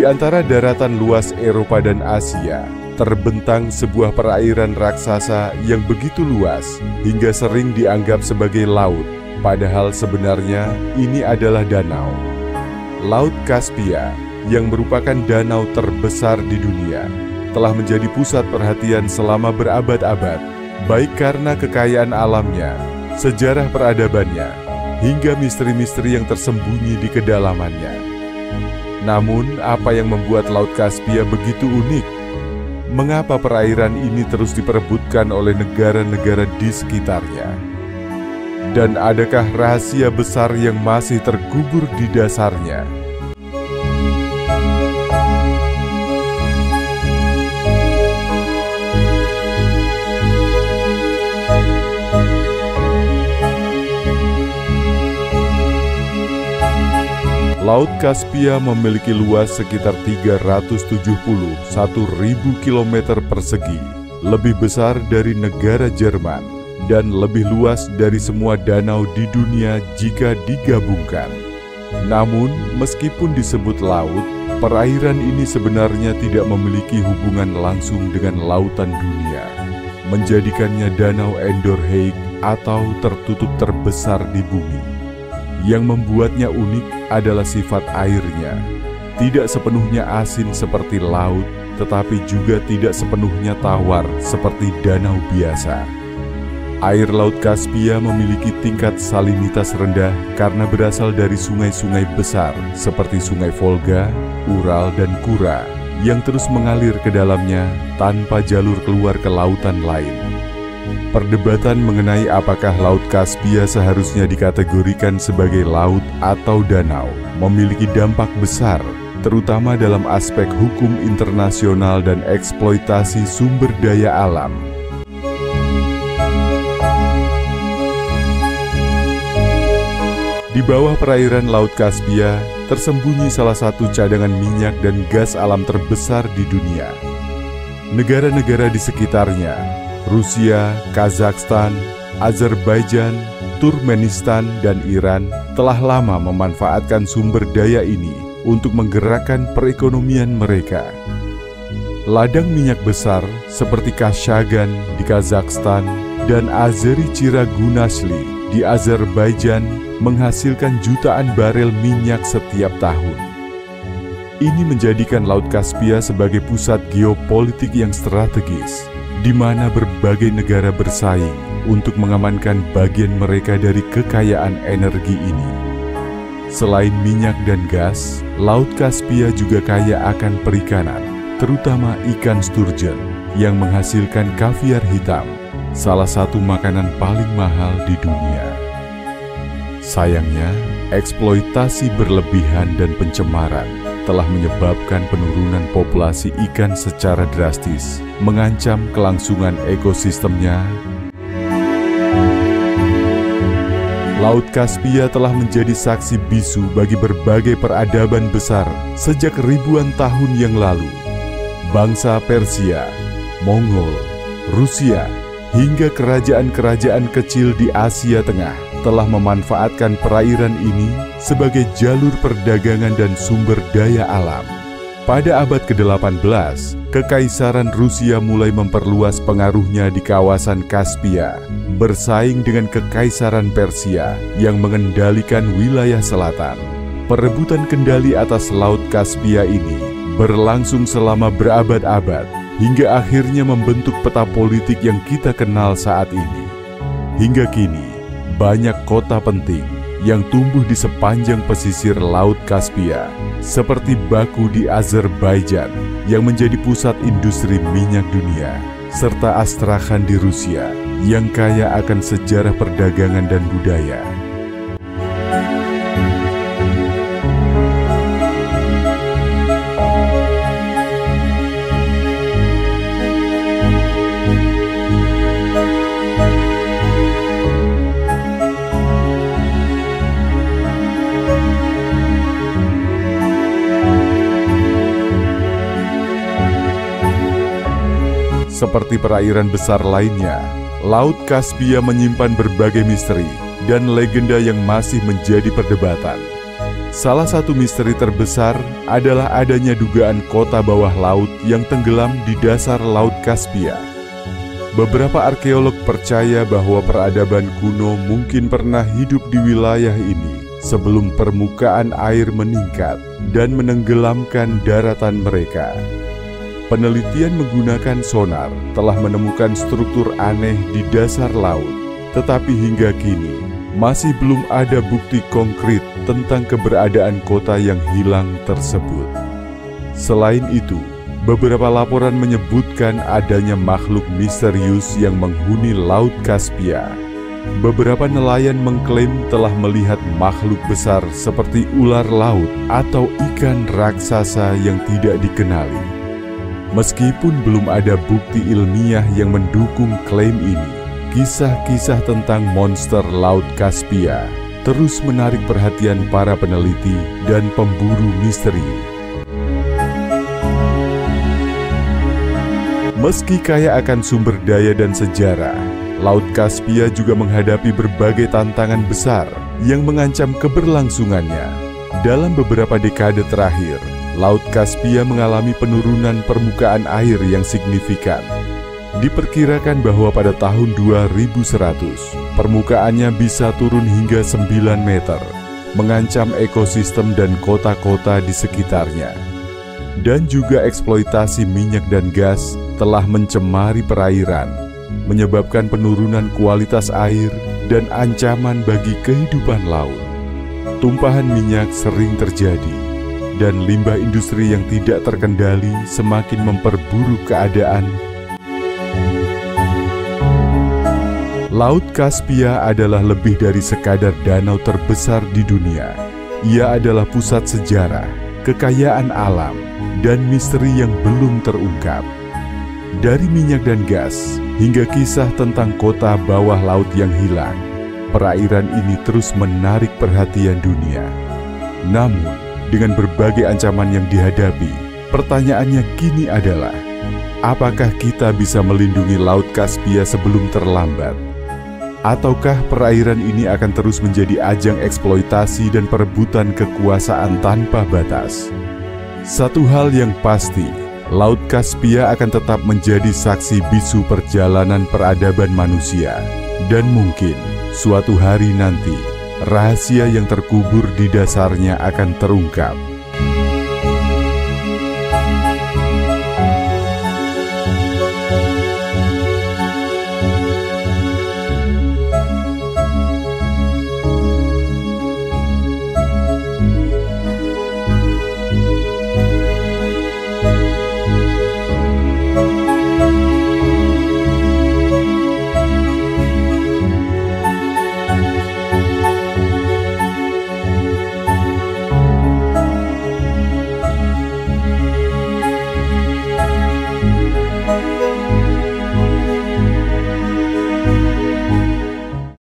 Di antara daratan luas Eropa dan Asia, terbentang sebuah perairan raksasa yang begitu luas hingga sering dianggap sebagai laut, padahal sebenarnya ini adalah danau. Laut Kaspia, yang merupakan danau terbesar di dunia, telah menjadi pusat perhatian selama berabad-abad, baik karena kekayaan alamnya, sejarah peradabannya, hingga misteri-misteri yang tersembunyi di kedalamannya. Namun, apa yang membuat Laut Kaspia begitu unik? Mengapa perairan ini terus diperebutkan oleh negara-negara di sekitarnya? Dan adakah rahasia besar yang masih terkubur di dasarnya? Laut Kaspia memiliki luas sekitar 371.000 km persegi, lebih besar dari negara Jerman, dan lebih luas dari semua danau di dunia jika digabungkan. Namun, meskipun disebut laut, perairan ini sebenarnya tidak memiliki hubungan langsung dengan lautan dunia, menjadikannya Danau Endorheik atau tertutup terbesar di bumi. Yang membuatnya unik adalah sifat airnya. Tidak sepenuhnya asin seperti laut, tetapi juga tidak sepenuhnya tawar seperti danau biasa. Air Laut Kaspia memiliki tingkat salinitas rendah karena berasal dari sungai-sungai besar seperti Sungai Volga, Ural, dan Kura yang terus mengalir ke dalamnya tanpa jalur keluar ke lautan lain. Perdebatan mengenai apakah Laut Kaspia seharusnya dikategorikan sebagai laut atau danau memiliki dampak besar, terutama dalam aspek hukum internasional dan eksploitasi sumber daya alam. Di bawah perairan Laut Kaspia tersembunyi salah satu cadangan minyak dan gas alam terbesar di dunia. Negara-negara di sekitarnya, Rusia, Kazakhstan, Azerbaijan, Turkmenistan, dan Iran telah lama memanfaatkan sumber daya ini untuk menggerakkan perekonomian mereka. Ladang minyak besar seperti Kashagan di Kazakhstan dan Azeri Chiragunashli di Azerbaijan menghasilkan jutaan barel minyak setiap tahun. Ini menjadikan Laut Kaspia sebagai pusat geopolitik yang strategis, di mana berbagai negara bersaing untuk mengamankan bagian mereka dari kekayaan energi ini. Selain minyak dan gas, Laut Kaspia juga kaya akan perikanan, terutama ikan sturgeon yang menghasilkan kaviar hitam, salah satu makanan paling mahal di dunia. Sayangnya, eksploitasi berlebihan dan pencemaran telah menyebabkan penurunan populasi ikan secara drastis, mengancam kelangsungan ekosistemnya. Laut Kaspia telah menjadi saksi bisu bagi berbagai peradaban besar sejak ribuan tahun yang lalu. Bangsa Persia, Mongol, Rusia, hingga kerajaan-kerajaan kecil di Asia Tengah telah memanfaatkan perairan ini sebagai jalur perdagangan dan sumber daya alam. Pada abad ke-18, Kekaisaran Rusia mulai memperluas pengaruhnya di kawasan Kaspia, bersaing dengan Kekaisaran Persia yang mengendalikan wilayah selatan. Perebutan kendali atas Laut Kaspia ini berlangsung selama berabad-abad, hingga akhirnya membentuk peta politik yang kita kenal saat ini. Hingga kini, banyak kota penting yang tumbuh di sepanjang pesisir Laut Kaspia, seperti Baku di Azerbaijan yang menjadi pusat industri minyak dunia, serta Astrakhan di Rusia yang kaya akan sejarah perdagangan dan budaya. Seperti perairan besar lainnya, Laut Kaspia menyimpan berbagai misteri dan legenda yang masih menjadi perdebatan. Salah satu misteri terbesar adalah adanya dugaan kota bawah laut yang tenggelam di dasar Laut Kaspia. Beberapa arkeolog percaya bahwa peradaban kuno mungkin pernah hidup di wilayah ini sebelum permukaan air meningkat dan menenggelamkan daratan mereka. Penelitian menggunakan sonar telah menemukan struktur aneh di dasar laut, tetapi hingga kini masih belum ada bukti konkret tentang keberadaan kota yang hilang tersebut. Selain itu, beberapa laporan menyebutkan adanya makhluk misterius yang menghuni Laut Kaspia. Beberapa nelayan mengklaim telah melihat makhluk besar seperti ular laut atau ikan raksasa yang tidak dikenali. Meskipun belum ada bukti ilmiah yang mendukung klaim ini, kisah-kisah tentang monster Laut Kaspia terus menarik perhatian para peneliti dan pemburu misteri. Meski kaya akan sumber daya dan sejarah, Laut Kaspia juga menghadapi berbagai tantangan besar yang mengancam keberlangsungannya. Dalam beberapa dekade terakhir, Laut Kaspia mengalami penurunan permukaan air yang signifikan. Diperkirakan bahwa pada tahun 2100, permukaannya bisa turun hingga 9 meter, mengancam ekosistem dan kota-kota di sekitarnya. Dan juga eksploitasi minyak dan gas telah mencemari perairan, menyebabkan penurunan kualitas air dan ancaman bagi kehidupan laut. Tumpahan minyak sering terjadi, dan limbah industri yang tidak terkendali semakin memperburuk keadaan. Laut Kaspia adalah lebih dari sekadar danau terbesar di dunia. Ia adalah pusat sejarah, kekayaan alam, dan misteri yang belum terungkap. Dari minyak dan gas, hingga kisah tentang kota bawah laut yang hilang, perairan ini terus menarik perhatian dunia. Namun, dengan berbagai ancaman yang dihadapi, pertanyaannya kini adalah, apakah kita bisa melindungi Laut Kaspia sebelum terlambat? Ataukah perairan ini akan terus menjadi ajang eksploitasi dan perebutan kekuasaan tanpa batas? Satu hal yang pasti, Laut Kaspia akan tetap menjadi saksi bisu perjalanan peradaban manusia. Dan mungkin, suatu hari nanti, rahasia yang terkubur di dasarnya akan terungkap.